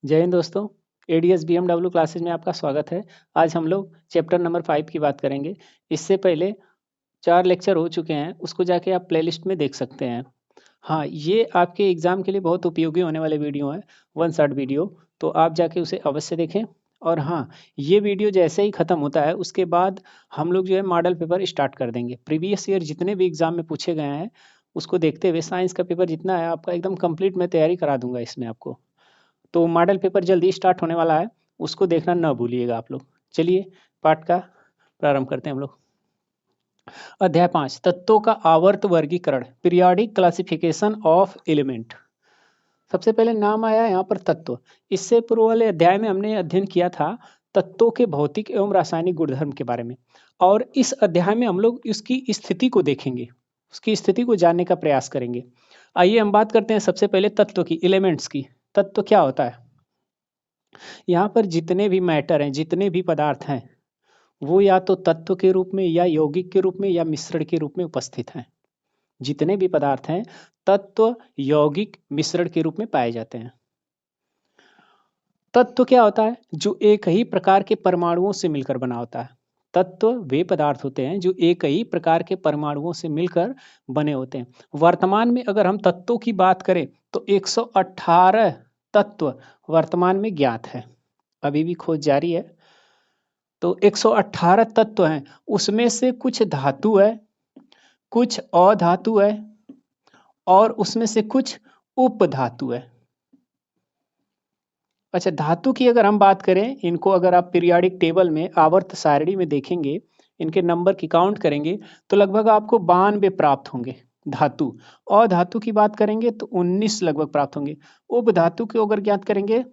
जय हिंद दोस्तों। ADS BMW classes में आपका स्वागत है। आज हम लोग चैप्टर नंबर 5 की बात करेंगे। इससे पहले 4 लेक्चर हो चुके हैं, उसको जाके आप प्लेलिस्ट में देख सकते हैं। हाँ, ये आपके एग्ज़ाम के लिए बहुत उपयोगी होने वाले वीडियो हैं, वन शॉट वीडियो, तो आप जाके उसे अवश्य देखें। और हाँ, ये वीडियो जैसे ही ख़त्म होता है उसके बाद हम लोग जो है मॉडल पेपर स्टार्ट कर देंगे। प्रीवियस ईयर जितने भी एग्ज़ाम में पूछे गए हैं उसको देखते हुए साइंस का पेपर जितना है आपका एकदम कंप्लीट मैं तैयारी करा दूंगा इसमें आपको। तो मॉडल पेपर जल्दी स्टार्ट होने वाला है, उसको देखना ना भूलिएगा आप लोग। चलिए पाठ का प्रारंभ करते हैं हम लोग। अध्याय 5 तत्वों का आवर्त वर्गीकरण, पीरियोडिक क्लासिफिकेशन ऑफ एलिमेंट। सबसे पहले नाम आया यहाँ पर तत्व। इससे पूर्व वाले अध्याय में हमने अध्ययन किया था तत्वों के भौतिक एवं रासायनिक गुणधर्म के बारे में, और इस अध्याय में हम लोग उसकी स्थिति को देखेंगे, उसकी स्थिति को जानने का प्रयास करेंगे। आइए हम बात करते हैं सबसे पहले तत्व की, एलिमेंट्स की। तत्व क्या होता है? यहाँ पर जितने भी मैटर हैं, जितने भी पदार्थ हैं, वो या तो तत्व के रूप में या यौगिक के रूप में या मिश्रण के रूप में उपस्थित हैं। जितने भी पदार्थ हैं तत्व, यौगिक, मिश्रण के रूप में पाए जाते हैं। तत्व क्या होता है? जो एक ही प्रकार के परमाणुओं से मिलकर बना होता है। तत्व वे पदार्थ होते हैं जो एक ही प्रकार के परमाणुओं से मिलकर बने होते हैं। वर्तमान में अगर हम तत्वों की बात करें तो 118 तत्व वर्तमान में ज्ञात है, अभी भी खोज जारी है। तो 118 तत्व हैं, उसमें से कुछ धातु है, कुछ अधातु है, और उसमें से कुछ उपधातु है। अच्छा, धातु की अगर हम बात करें, इनको अगर आप पीरियोडिक टेबल में आवर्त सारणी में देखेंगे, इनके नंबर की काउंट करेंगे तो लगभग आपको 92 प्राप्त होंगे धातु। अधातु की बात करेंगे तो 19 लगभग प्राप्त होंगे। उपधातु को अगर ज्ञात करेंगे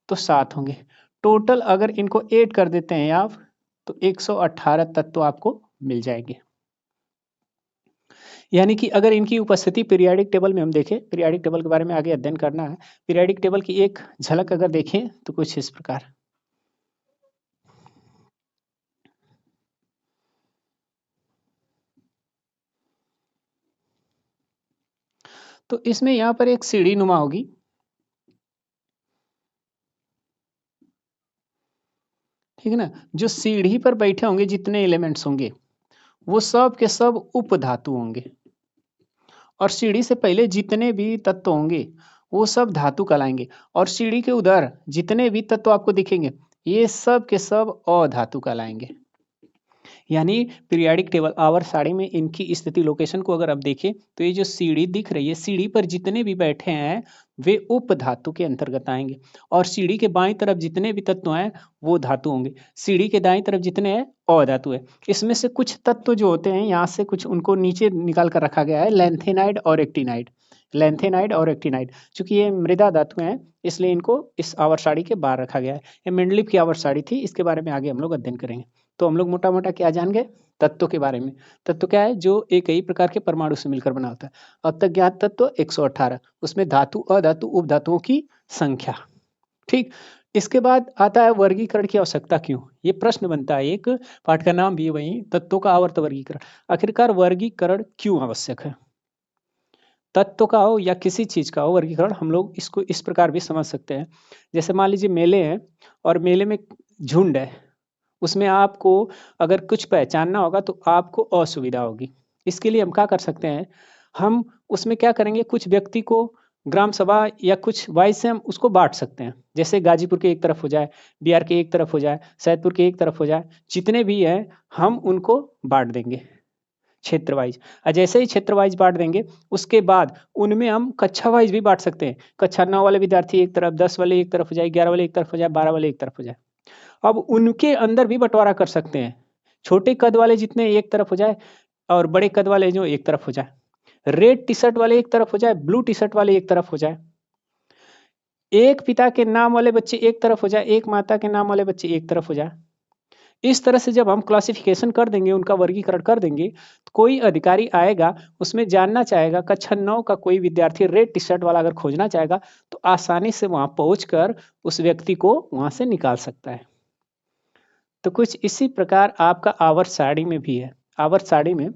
तो 7 होंगे। टोटल अगर इनको ऐड कर देते हैं आप तो 118 तत्व आपको मिल जाएंगे। यानी कि अगर इनकी उपस्थिति पीरियोडिक टेबल में हम देखें, पीरियोडिक टेबल के बारे में आगे अध्ययन करना है। पीरियोडिक टेबल की एक झलक अगर देखें तो कुछ इस प्रकार। तो इसमें यहाँ पर एक सीढ़ी नुमा होगी, ठीक है ना। जो सीढ़ी पर बैठे होंगे जितने एलिमेंट्स होंगे वो सब के सब उप धातु होंगे, और सीढ़ी से पहले जितने भी तत्व होंगे वो सब धातु कहलाएंगे, और सीढ़ी के उधर जितने भी तत्व आपको दिखेंगे ये सब के सब अधातु कहलाएंगे। यानी पीरियोडिक टेबल आवर सारणी में इनकी स्थिति लोकेशन को अगर आप देखें तो ये जो सीढ़ी दिख रही है, सीढ़ी पर जितने भी बैठे हैं वे उप धातु के अंतर्गत आएंगे, और सीढ़ी के बाईं तरफ जितने भी तत्व हैं वो धातु होंगे। सीढ़ी के दाईं तरफ जितने हैं अधातु है। इसमें से कुछ तत्व जो होते हैं यहाँ से कुछ उनको नीचे निकाल कर रखा गया है, लैंथेनाइड और एक्टिनाइड। लैंथेनाइड और एक्टिनाइड, चूंकि ये मृदा धातु हैं इसलिए इनको इस आवर्त सारणी के बाहर रखा गया है। ये मेंडलीव की आवर्त सारणी थी, इसके बारे में आगे हम लोग अध्ययन करेंगे। तो हम लोग मोटा मोटा क्या जान गए तत्व के बारे में? तत्व क्या है? जो एक ही प्रकार के परमाणु से मिलकर बना होता है। अब तक ज्ञात तत्व 118, उसमें धातु, अधातु, उपधातुओं की संख्या। ठीक, इसके बाद आता है वर्गीकरण की आवश्यकता क्यों? ये प्रश्न बनता है, एक पाठ का नाम भी वही, तत्वों का आवर्त वर्गीकरण। आखिरकार वर्गीकरण क्यों आवश्यक है? तत्व का हो या किसी चीज का हो, वर्गीकरण हम लोग इसको इस प्रकार भी समझ सकते हैं। जैसे मान लीजिए मेले हैं और मेले में झुंड है, उसमें आपको अगर कुछ पहचानना होगा तो आपको असुविधा होगी। इसके लिए हम क्या कर सकते हैं, हम उसमें क्या करेंगे, कुछ व्यक्ति को ग्राम सभा या कुछ वाइज से हम उसको बांट सकते हैं। जैसे गाजीपुर के एक तरफ हो जाए, बिहार के एक तरफ हो जाए, सैदपुर के एक तरफ हो जाए, जितने भी हैं हम उनको बांट देंगे क्षेत्र वाइज। और जैसे ही क्षेत्र वाइज बांट देंगे उसके बाद उनमें हम कक्षा वाइज भी बांट सकते हैं। कक्षा 9 वाले विद्यार्थी एक तरफ, 10 वाले एक तरफ हो जाए, 11 वाले एक तरफ हो जाए, 12 वाले एक तरफ हो जाए। अब उनके अंदर भी बंटवारा कर सकते हैं, छोटे कद वाले जितने एक तरफ हो जाए और बड़े कद वाले जो एक तरफ हो जाए। रेड टी शर्ट वाले एक तरफ हो जाए, ब्लू टी शर्ट वाले एक तरफ हो जाए। एक पिता के नाम वाले बच्चे एक तरफ हो जाए, एक माता के नाम वाले बच्चे एक तरफ हो जाए। इस तरह से जब हम क्लासिफिकेशन कर देंगे, उनका वर्गीकरण कर देंगे, तो कोई अधिकारी आएगा उसमें जानना चाहेगा, कक्षा 9 का कोई विद्यार्थी रेड टी शर्ट वाला अगर खोजना चाहेगा तो आसानी से वहां पहुंचकर उस व्यक्ति को वहां से निकाल सकता है। तो कुछ इसी प्रकार आपका आवर्त सारणी में भी है। आवर्त सारणी में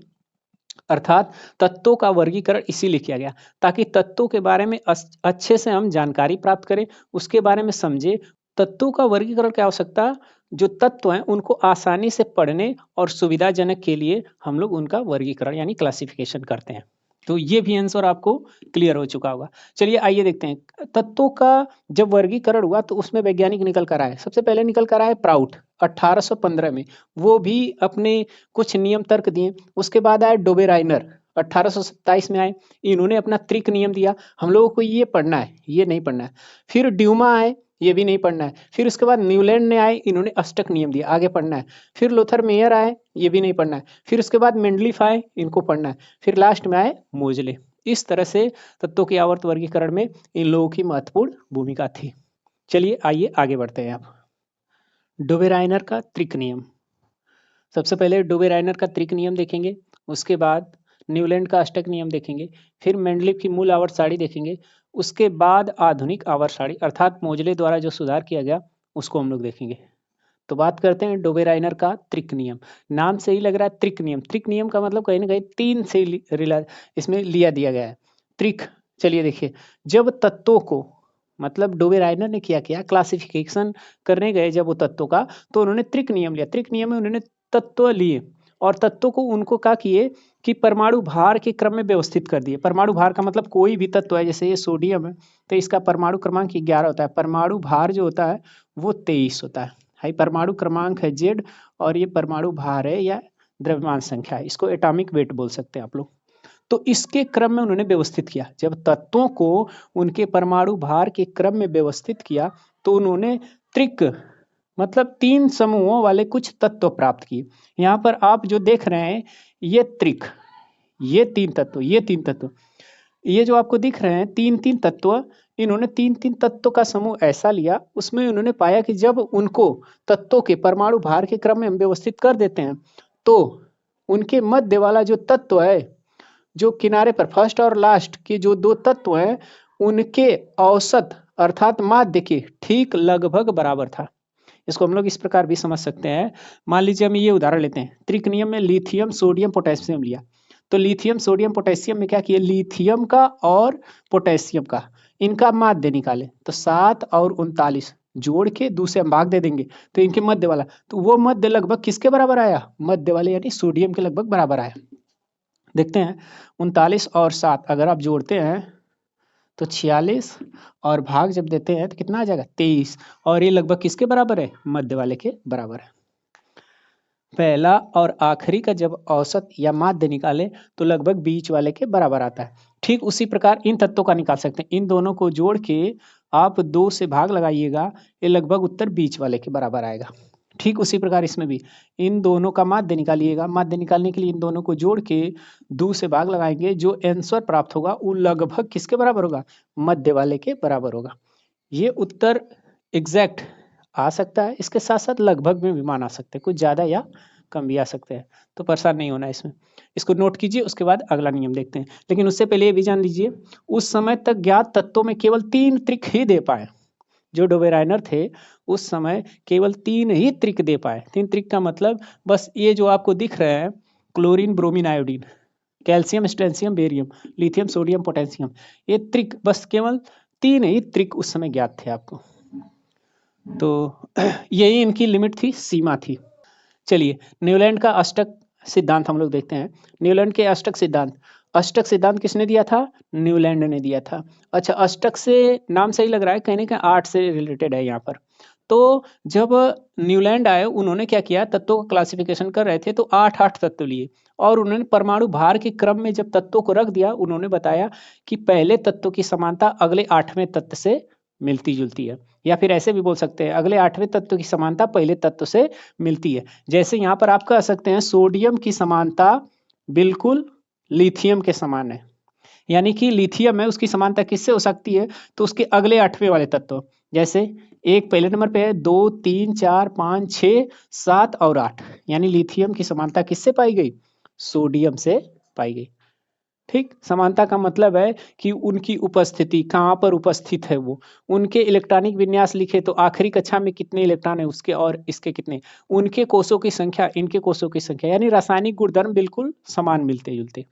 अर्थात तत्वों का वर्गीकरण इसीलिए किया गया ताकि तत्वों के बारे में अच्छे से हम जानकारी प्राप्त करें, उसके बारे में समझें। तत्वों का वर्गीकरण की आवश्यकता, जो तत्व हैं उनको आसानी से पढ़ने और सुविधाजनक के लिए हम लोग उनका वर्गीकरण यानी क्लासिफिकेशन करते हैं। तो ये भी आंसर आपको क्लियर हो चुका होगा। चलिए आइए देखते हैं तत्वों का जब वर्गीकरण हुआ तो उसमें वैज्ञानिक निकल कर आए। सबसे पहले निकल कर आए प्राउट 1815 में, वो भी अपने कुछ नियम तर्क दिए। उसके बाद आए डोबेराइनर 1827 में आए, इन्होंने अपना त्रिक नियम दिया, हम लोगों को ये पढ़ना है ये नहीं पढ़ना है। फिर ड्यूमा आए, ये भी नहीं पढ़ना है। फिर उसके बाद न्यूलैंड ने आए, इन्होंने अष्टक नियम दिया, आगे पढ़ना है। फिर लोथर मेयर आए, ये भी नहीं पढ़ना है। फिर उसके बाद मेंडलीफ आए, इनको पढ़ना है। फिर लास्ट में आए मोजले। इस तरह से तत्वों के आवर्त वर्गीकरण में इन लोगों की महत्वपूर्ण भूमिका थी। चलिए आइए आगे बढ़ते हैं। आप डोबेराइनर का त्रिक नियम, सबसे पहले डोबेराइनर का त्रिक नियम देखेंगे, उसके बाद न्यूलैंड का अष्टक नियम देखेंगे, फिर मेंडलीफ की मूल आवर्त सारणी देखेंगे, उसके बाद आधुनिक आवर्त सारणी अर्थात मोजले द्वारा जो सुधार किया गया उसको हम लोग देखेंगे। तो बात करते हैं डोबेराइनर का त्रिक नियम। नाम से ही लग रहा है त्रिक नियम, त्रिक नियम का मतलब कहीं ना कहीं तीन से इसमें लिया दिया गया है त्रिक। चलिए देखिए, जब तत्वों को मतलब डोबेराइनर ने किया क्लासिफिकेशन करने गए जब वो तत्वों का, तो उन्होंने त्रिक नियम लिया। त्रिक नियम में उन्होंने तत्व लिए और तत्वों को उनको क्या किए कि परमाणु भार के क्रम में व्यवस्थित कर दिए। परमाणु भार का मतलब कोई भी तत्व है, जैसे ये सोडियम है तो इसका परमाणु क्रमांक 11 होता है, परमाणु भार जो होता है वो 23 होता है। हाई परमाणु क्रमांक है Z और ये परमाणु भार है या द्रव्यमान संख्या है, इसको एटॉमिक वेट बोल सकते हैं आप लोग। तो इसके क्रम में उन्होंने व्यवस्थित किया। जब तत्वों को उनके परमाणु भार के क्रम में व्यवस्थित किया तो उन्होंने त्रिक मतलब तीन समूहों वाले कुछ तत्व प्राप्त किए। यहाँ पर आप जो देख रहे हैं ये त्रिक, ये तीन तत्व, ये जो आपको दिख रहे हैं तीन तीन तत्व, इन्होंने तीन तीन तत्व का समूह ऐसा लिया, उसमें उन्होंने पाया कि जब उनको तत्वों के परमाणु भार के क्रम में हम व्यवस्थित कर देते हैं तो उनके मध्य वाला जो तत्व है, जो किनारे पर फर्स्ट और लास्ट के जो दो तत्व हैं, उनके औसत अर्थात माध्य के ठीक लगभग बराबर था। इसको हम लोग इस प्रकार भी समझ सकते हैं। मान लीजिए हम ये उदाहरण लेते हैं, त्रिक नियम में लिथियम सोडियम पोटेशियम लिया, तो लिथियम सोडियम पोटेशियम में क्या किया, लिथियम का और पोटेशियम का इनका माध्य निकाले तो 7 और 39 जोड़ के दूसरे हम भाग दे देंगे तो इनके मध्य वाला, तो वो मध्य लगभग किसके बराबर आया, मध्य वाले यानी सोडियम के लगभग बराबर आया। देखते हैं 39 और 7 अगर आप जोड़ते हैं तो 46 और भाग जब देते हैं तो कितना आ जाएगा 23, और ये लगभग किसके बराबर है, मध्य वाले के बराबर है। पहला और आखिरी का जब औसत या माध्य निकाले तो लगभग बीच वाले के बराबर आता है। ठीक उसी प्रकार इन तत्वों का निकाल सकते हैं, इन दोनों को जोड़ के आप 2 से भाग लगाइएगा, ये लगभग उत्तर बीच वाले के बराबर आएगा। ठीक उसी प्रकार इसमें भी इन दोनों का माध्य निकालिएगा, माध्य निकालने के लिए इन दोनों को जोड़ के 2 से भाग लगाएंगे, जो आंसर प्राप्त होगा वो लगभग किसके बराबर होगा, मध्य वाले के बराबर होगा। ये उत्तर एग्जैक्ट आ सकता है, इसके साथ साथ लगभग में भी मान आ सकते हैं, कुछ ज़्यादा या कम भी आ सकते हैं, तो परेशान नहीं होना इसमें। इसको नोट कीजिए, उसके बाद अगला नियम देखते हैं। लेकिन उससे पहले ये भी जान लीजिए, उस समय तक ज्ञात तत्वों में केवल 3 त्रिक ही दे पाए। जो डोबेराइनर थे उस समय केवल 3 ही त्रिक दे पाए। 3 त्रिक का मतलब बस ये जो आपको दिख रहे हैं, chlorine bromine iodine, calcium strontium barium, lithium sodium potassium, ये त्रिक बस केवल 3 ही त्रिक उस समय ज्ञात थे आपको। तो यही इनकी लिमिट थी, सीमा थी। चलिए न्यूलैंड का अष्टक सिद्धांत हम लोग देखते हैं। न्यूलैंड के अष्टक सिद्धांत किसने दिया था, न्यूलैंड ने दिया था। अच्छा, अष्टक से नाम सही लग रहा है, कहने का 8 से रिलेटेड है यहाँ पर। तो जब न्यूलैंड आए उन्होंने क्या किया, तत्वों का क्लासिफिकेशन कर रहे थे तो 8 तत्व लिए और उन्होंने परमाणु भार के क्रम में जब तत्वों को रख दिया, उन्होंने बताया कि पहले तत्व की समानता अगले 8वें तत्व से मिलती जुलती है, या फिर ऐसे भी बोल सकते हैं अगले 8वें तत्व की समानता पहले तत्व से मिलती है। जैसे यहाँ पर आप कह सकते हैं सोडियम की समानता बिल्कुल लिथियम के समान है, यानी कि लिथियम है उसकी समानता किससे हो सकती है, तो उसके अगले 8वें वाले तत्व, जैसे एक पहले नंबर पे है, 2 3 4 5 6 7 और 8, यानी लिथियम की समानता किससे पाई गई, सोडियम से पाई गई। ठीक, समानता का मतलब है कि उनकी उपस्थिति कहाँ पर उपस्थित है, वो उनके इलेक्ट्रॉनिक विन्यास लिखे तो आखिरी कक्षा में कितने इलेक्ट्रॉन है उसके और इसके कितने, उनके कोषों की संख्या इनके कोषों की संख्या, यानी रासायनिक गुणधर्म बिल्कुल समान मिलते जुलते।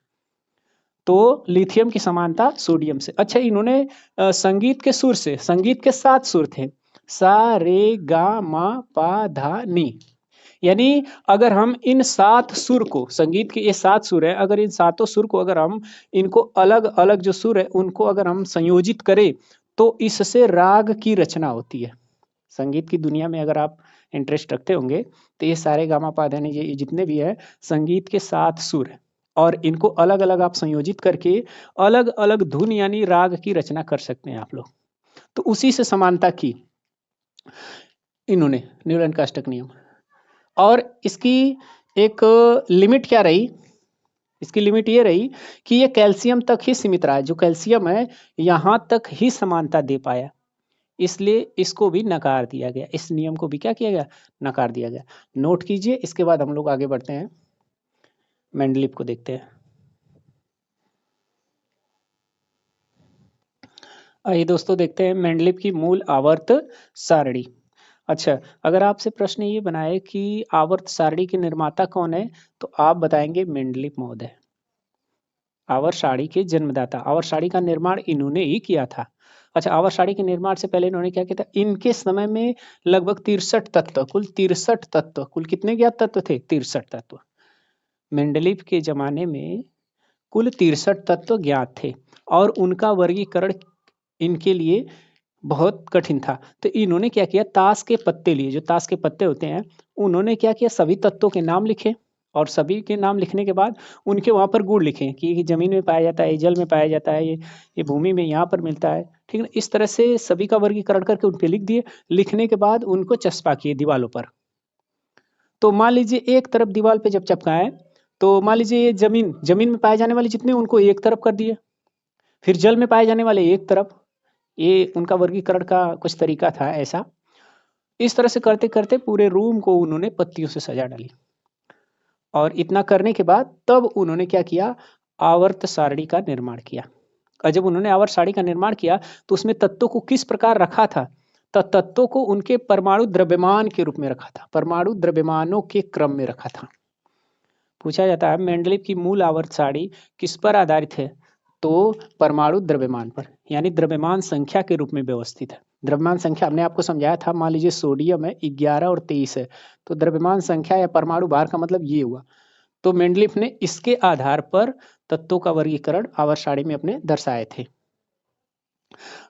तो लिथियम की समानता सोडियम से। अच्छा, इन्होंने संगीत के सुर से, संगीत के 7 सुर थे, सा रे गा मा पा धा नी, यानी अगर हम इन 7 सुर को, संगीत के ये 7 सुर है, अगर इन सातों सुर को अगर हम इनको अलग अलग जो सुर है उनको अगर हम संयोजित करें तो इससे राग की रचना होती है। संगीत की दुनिया में अगर आप इंटरेस्ट रखते होंगे तो ये सारे गामा पा धा नी ये जितने भी है संगीत के 7 सुर है, और इनको अलग अलग आप संयोजित करके अलग अलग धुन यानी राग की रचना कर सकते हैं आप लोग। तो उसी से समानता की इन्होंने, न्यूटन का अष्टक नियम। और इसकी एक लिमिट क्या रही, इसकी लिमिट ये रही कि ये कैल्शियम तक ही सीमित रहा, जो कैल्शियम है यहां तक ही समानता दे पाया, इसलिए इसको भी नकार दिया गया, इस नियम को भी क्या किया गया, नकार दिया गया। नोट कीजिए, इसके बाद हम लोग आगे बढ़ते हैं, मेंडलीव को देखते हैं। आइए दोस्तों देखते हैं मेंडलीव की मूल आवर्त सारणी। अच्छा, अगर आपसे प्रश्न ये बनाए कि आवर्त सारणी के निर्माता कौन है, तो आप बताएंगे मेंडलीव महोदय, आवर्त सारणी के जन्मदाता। आवर्त सारणी का निर्माण इन्होंने ही किया था। अच्छा, आवर्त सारणी के निर्माण से पहले इन्होंने क्या किया था, इनके समय में लगभग 63 तत्व, कुल 63 तत्व, कुल कितने ज्ञात तत्व थे, 63 तत्व। मेंडलीव के जमाने में कुल 63 तत्व ज्ञात थे और उनका वर्गीकरण इनके लिए बहुत कठिन था। तो इन्होंने क्या किया, ताश के पत्ते लिए, जो ताश के पत्ते होते हैं, उन्होंने क्या किया, सभी तत्वों के नाम लिखे, और सभी के नाम लिखने के बाद उनके वहाँ पर गुण लिखे कि ये जमीन में पाया जाता है, ये जल में पाया जाता है, ये भूमि में यहाँ पर मिलता है, ठीक है ना। इस तरह से सभी का वर्गीकरण करके उन पे लिख दिए। लिखने के बाद उनको चस्पा किए दीवालों पर। तो मान लीजिए एक तरफ दीवार पे जब चपकाए, तो मान लीजिए ये जमीन, जमीन में पाए जाने वाले जितने उनको एक तरफ कर दिए, फिर जल में पाए जाने वाले एक तरफ, ये उनका वर्गीकरण का कुछ तरीका था ऐसा। इस तरह से करते करते पूरे रूम को उन्होंने पत्तियों से सजा डाली, और इतना करने के बाद तब उन्होंने क्या किया, आवर्त सारणी का निर्माण किया। और जब उन्होंने आवर्त सारणी का निर्माण किया तो उसमें तत्वों को किस प्रकार रखा था, तो तत्वों को उनके परमाणु द्रव्यमान के रूप में रखा था, परमाणु द्रव्यमानों के क्रम में रखा था। पूछा जाता है मेंडलीव की मूल आवर्त सारणी किस पर आधारित है, तो परमाणु द्रव्यमान पर, यानी द्रव्यमान संख्या के रूप में व्यवस्थित है। द्रव्यमान संख्या हमने आपको समझाया था, मान लीजिए सोडियम है 11 और 23 है, तो द्रव्यमान संख्या या परमाणु भार का मतलब ये हुआ। तो मेंडलीव ने इसके आधार पर तत्वों का वर्गीकरण आवर्त सारणी में अपने दर्शाए थे।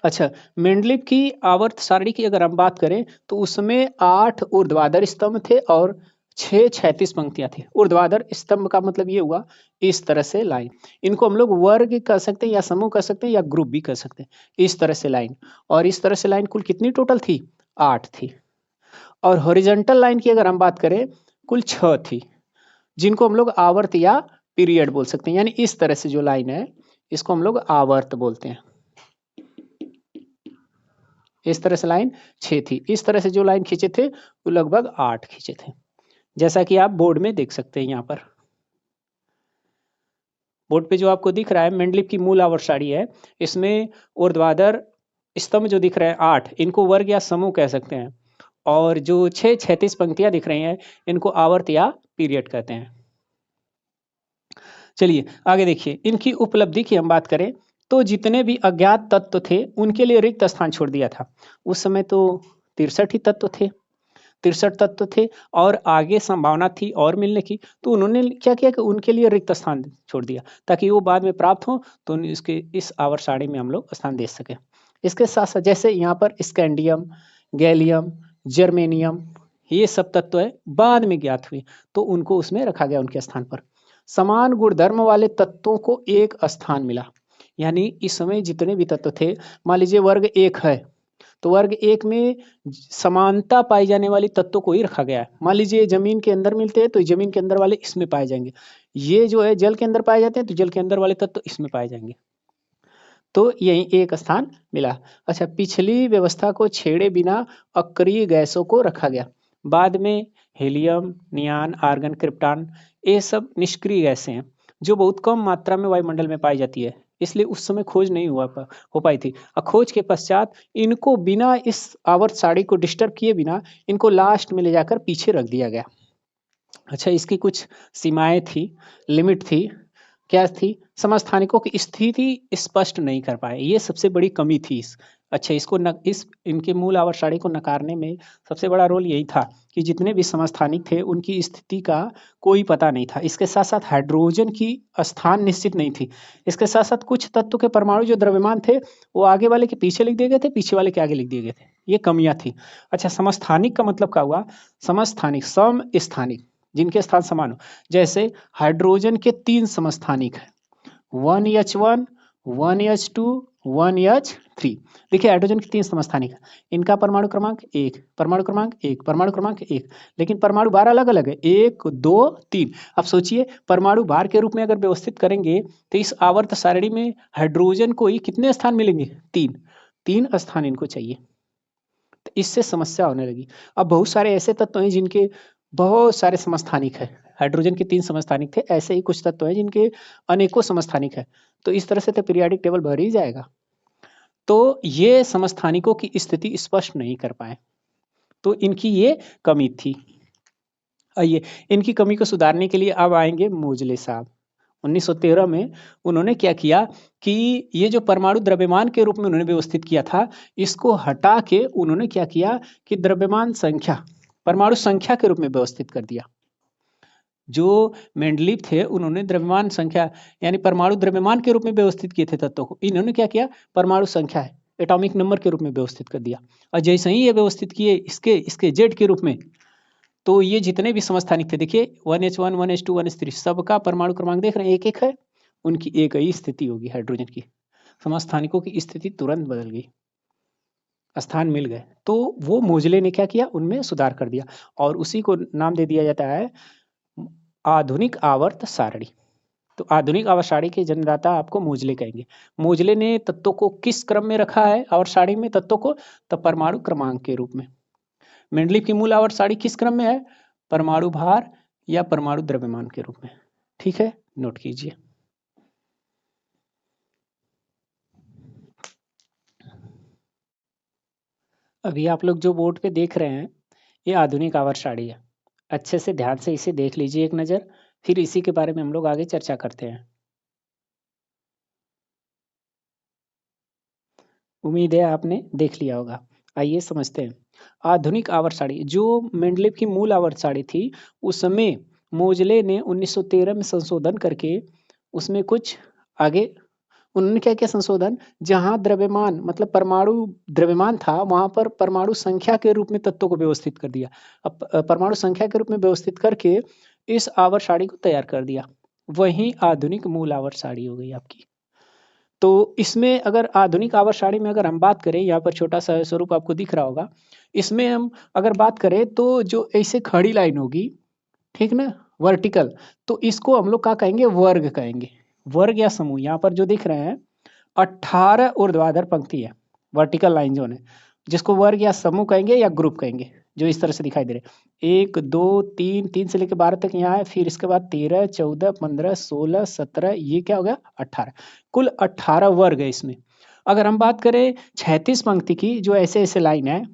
अच्छा, मेंडलीव की आवर्त सारणी की अगर हम बात करें तो उसमें 8 ऊर्ध्वाधर स्तंभ थे और 6 क्षैतिज पंक्तियां थी। ऊर्ध्वाधर स्तंभ का मतलब ये हुआ इस तरह से लाइन, इनको हम लोग वर्ग कह सकते हैं या समूह कह सकते हैं या ग्रुप भी कह सकते हैं, इस तरह से लाइन। और इस तरह से लाइन कुल कितनी टोटल थी, 8 थी। और हॉरिजॉन्टल लाइन की अगर हम बात करें कुल 6 थी, जिनको हम लोग आवर्त या पीरियड बोल सकते हैं, यानी इस तरह से जो लाइन है इसको हम लोग आवर्त बोलते हैं। इस तरह से लाइन 6 थी, इस तरह से जो लाइन खींचे थे वो लगभग 8 खींचे थे, जैसा कि आप बोर्ड में देख सकते हैं। यहाँ पर बोर्ड पे जो आपको दिख रहा है मेंडलीव की मूल आवर्त सारणी है, इसमें ऊर्ध्वाधर स्तंभ जो दिख रहे हैं 8, इनको वर्ग या समूह कह सकते हैं, और जो 6 क्षैतिज पंक्तियां दिख रही हैं इनको आवर्त या पीरियड कहते हैं। चलिए आगे देखिए, इनकी उपलब्धि की हम बात करें तो जितने भी अज्ञात तत्व थे उनके लिए रिक्त स्थान छोड़ दिया था। उस समय तो 63 ही तत्व थे, 63 तत्व थे और आगे संभावना थी और मिलने की, तो उन्होंने क्या किया कि उनके लिए रिक्त स्थान छोड़ दिया ताकि वो बाद में प्राप्त हो, तो इसके इस आवर्त सारणी में हम लोग स्थान दे सके। इसके साथ साथ जैसे यहाँ पर स्कैंडियम, गैलियम, जर्मेनियम, ये सब तत्व है बाद में ज्ञात हुए, तो उनको उसमें रखा गया उनके स्थान पर। समान गुणधर्म वाले तत्वों को एक स्थान मिला, यानी इस समय जितने भी तत्व थे, मान लीजिए वर्ग 1 है तो वर्ग 1 में समानता पाई जाने वाली तत्वों को ही रखा गया है। मान लीजिए जमीन के अंदर मिलते हैं तो जमीन के अंदर वाले इसमें पाए जाएंगे, ये जो है जल के अंदर पाए जाते हैं तो जल के अंदर वाले तत्व इसमें पाए जाएंगे, तो यही एक स्थान मिला। अच्छा, पिछली व्यवस्था को छेड़े बिना अक्रिय गैसों को रखा गया, बाद में हीलियम, नियान, आर्गन, क्रिप्टॉन, ये सब निष्क्रिय गैसें हैं, जो बहुत कम मात्रा में वायुमंडल में पाई जाती है, इसलिए उस समय खोज नहीं हो पाई थी। और खोज के पश्चात इनको बिना इस आवर्त सारणी को डिस्टर्ब किए बिना इनको लास्ट में ले जाकर पीछे रख दिया गया। अच्छा, इसकी कुछ सीमाएं थी, लिमिट थी। क्या थी? समस्थानिकों की स्थिति स्पष्ट नहीं कर पाए, ये सबसे बड़ी कमी थी। अच्छा, इसको इस इनके मूल आवर्त सारणी को नकारने में सबसे बड़ा रोल यही था कि जितने भी समस्थानिक थे उनकी स्थिति का कोई पता नहीं था। इसके साथ साथ हाइड्रोजन की स्थान निश्चित नहीं थी। इसके साथ साथ कुछ तत्व के परमाणु जो द्रव्यमान थे वो आगे वाले के पीछे लिख दिए गए थे, पीछे वाले के आगे लिख दिए गए थे। ये कमियां थी। अच्छा, समस्थानिक का मतलब क्या हुआ? समस्थानिक, समस्थानिक जिनके स्थान समान हो। जैसे हाइड्रोजन के 3 समस्थानिक हैं, 1H1, 1H2, 1H3। देखिए हाइड्रोजन के 3 समस्थानिक हैं, इनका परमाणु क्रमांक 1, परमाणु क्रमांक 1, परमाणु क्रमांक 1, लेकिन परमाणु भार अलग अलग है, 1, 2, 3। अब सोचिए परमाणु भार के रूप में अगर व्यवस्थित करेंगे तो इस आवर्त सारणी में हाइड्रोजन को ही कितने स्थान मिलेंगे? 3 स्थान इनको चाहिए। तो इससे समस्या होने लगी। अब बहुत सारे ऐसे तत्व हैं जिनके बहुत सारे समस्थानिक है। हाइड्रोजन के 3 समस्थानिक थे, ऐसे ही कुछ तत्व हैं जिनके अनेकों समस्थानिक है। तो इस तरह से तो पीरियोडिक टेबल भर ही जाएगा। तो ये समस्थानिकों की स्थिति स्पष्ट नहीं कर पाए, तो इनकी ये कमी थी। आइए इनकी कमी को सुधारने के लिए अब आएंगे मोजले साहब। 1913 में उन्होंने क्या किया कि ये जो परमाणु द्रव्यमान के रूप में उन्होंने व्यवस्थित किया था, इसको हटा के उन्होंने क्या किया कि द्रव्यमान संख्या, परमाणु संख्या के रूप में व्यवस्थित कर दिया। जो मेंडलीव थे उन्होंने द्रव्यमान संख्या यानी परमाणु द्रव्यमान के रूप में व्यवस्थित किए थे तत्वों को, इन्होंने क्या किया? परमाणु संख्या है, एटॉमिक नंबर के रूप में व्यवस्थित कर दिया। और जैसे ही ये व्यवस्थित किए इसके जेड के रूप में, तो ये जितने भी समस्थानिक थे, देखिए 1H1, 1H2, 1H3 सबका परमाणु क्रमांक देख रहे हैं, एक एक है, उनकी एक ही स्थिति होगी हाइड्रोजन की। समस्थानिकों की स्थिति तुरंत बदल गई, स्थान मिल गए। तो वो मोजले ने क्या किया? उनमें सुधार कर दिया और उसी को नाम दे दिया जाता है आधुनिक आवर्त सारणी। तो आधुनिक आवर्त सारणी के जन्मदाता आपको मोजले कहेंगे। मोजले ने तत्वों को किस क्रम में रखा है आवर्त सारणी में तत्वों को? तो परमाणु क्रमांक के रूप में। मेंडलीव की मूल आवर्त सारणी किस क्रम में है? परमाणु भार या परमाणु द्रव्यमान के रूप में। ठीक है, नोट कीजिए। अभी आप लोग जो बोर्ड पे देख रहे हैं ये आधुनिक आवर्त सारणी है। अच्छे से ध्यान से इसे देख लीजिए एक नज़र, फिर इसी के बारे में हम लोग आगे चर्चा करते हैं। उम्मीद है आपने देख लिया होगा। आइए समझते हैं। आधुनिक आवर्त सारणी जो मेंडलीव की मूल आवर्त सारणी थी, उसमें मोजले ने 1913 में संशोधन करके उसमें कुछ आगे उन्होंने क्या किया संशोधन? जहाँ द्रव्यमान मतलब परमाणु द्रव्यमान था वहां पर परमाणु संख्या के रूप में तत्वों को व्यवस्थित कर दिया। अब परमाणु संख्या के रूप में व्यवस्थित करके इस आवर्त सारणी को तैयार कर दिया। वही आधुनिक मूल आवर्त सारणी हो गई आपकी। तो इसमें अगर आधुनिक आवर्त सारणी में अगर हम बात करें, यहाँ पर छोटा सा स्वरूप आपको दिख रहा होगा, इसमें हम अगर बात करें तो जो ऐसे खड़ी लाइन होगी, ठीक ना, वर्टिकल, तो इसको हम लोग क्या कहेंगे? वर्ग कहेंगे। वर्ग या समूह। यहाँ पर जो दिख रहे हैं 18 ऊर्ध्वाधर पंक्ति है, वर्टिकल लाइन जो है, जिसको वर्ग या समूह कहेंगे या ग्रुप कहेंगे, जो इस तरह से दिखाई दे रहे। 1, 2, 3, 3 से लेकर 12 तक यहाँ है, फिर इसके बाद 13, 14, 15, 16, 17, ये क्या हो गया? 18। कुल 18 वर्ग है इसमें। अगर हम बात करें 36 पंक्ति की, जो ऐसे ऐसे लाइन है